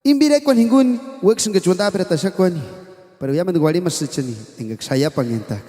Imbire kon hingun work sung ke chunta pre tasha kon pero ya menduari mas cheni engak saya pangentak.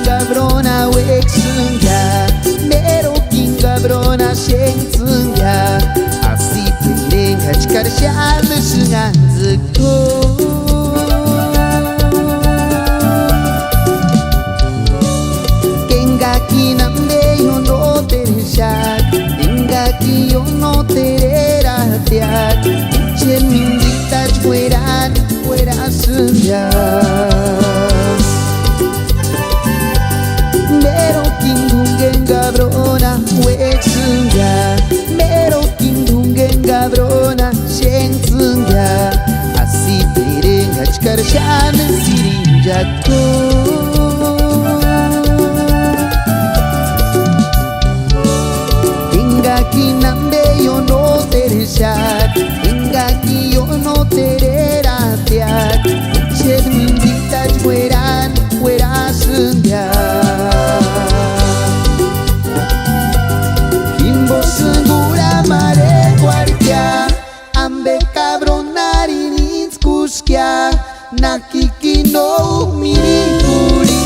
Cabrona wek sunga Mero king cabrona sheng sunga Asi piling hachkar shal sunga zuko Kengaki namde yo no tere shak Kengaki yo no tere ratiak Chemin diktaj fuera sunga Mero kindungen cabrona wek sunga Mero kindungen cabrona sheng sunga Asi tereng hachkar shan sirin jakko Hingaki namde yo no tere shak Hingaki yo no tere ratiak Chemin diktaj fuera sunga Segura mare guardia Ambe cabronari ninskuskia Nakiki no mirikuri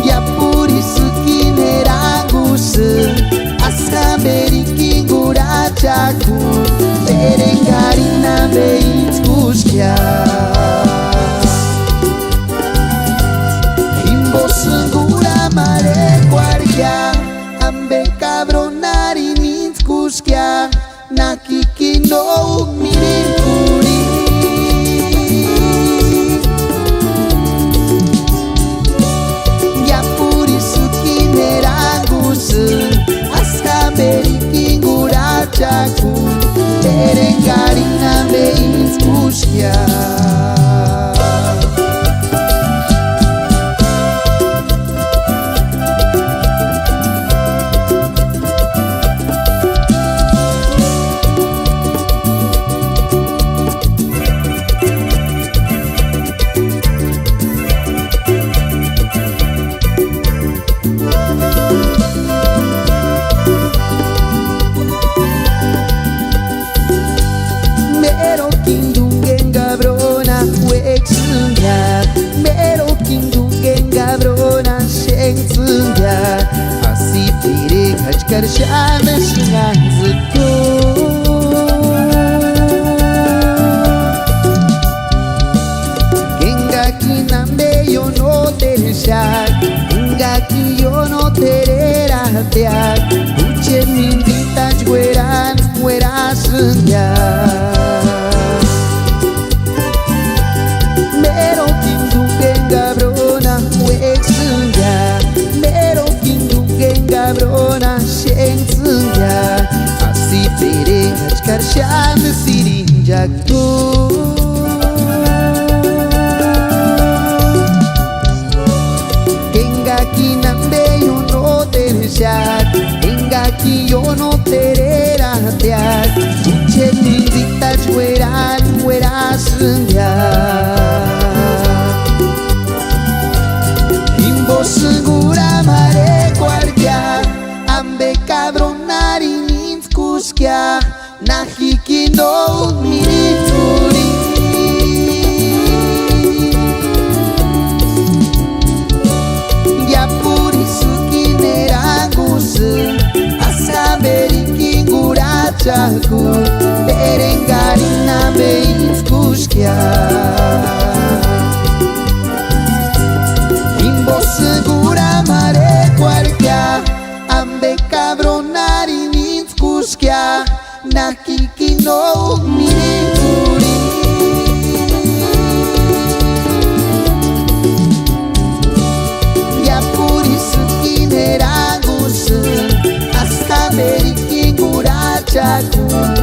Yapuri suki neragusu Askamberi kingura chaku Terengari nambe inskuskia Segura mare guardia Ambe cabronari ninskuskia Nakiki no mirikuri Yapuri suki neragusu Askamberi kingura chaku Terengari nambe inskuskia Mero kindungen cabrona wek sunga Mero kindungen cabrona sheng sunga Asi tereng hachkar shan sunga zuko Hingaki nambe yo no tere shak Hingaki yo no tere ratiak Uche minditaj fuera sunga Mero kindungen cabrona wek sunga Mero kindungen cabrona sheng sunga Asi tereng hachkar shan sirin jakto Kengaki namde yo no tere shak Kengaki yo no tere ratiak Uche nindiktaj fuera sunga Segura mare guardia Ambe cabronari ninskuskia Nakiki no mirikuri Yapuri suki neragusu Askamberi kingura chaku Terengari nambe inskuskia Segura mare guardia Ambe cabronari ninskuskia Nakiki no mirikuri Yapuri suki neragusu Askamberi kingura chako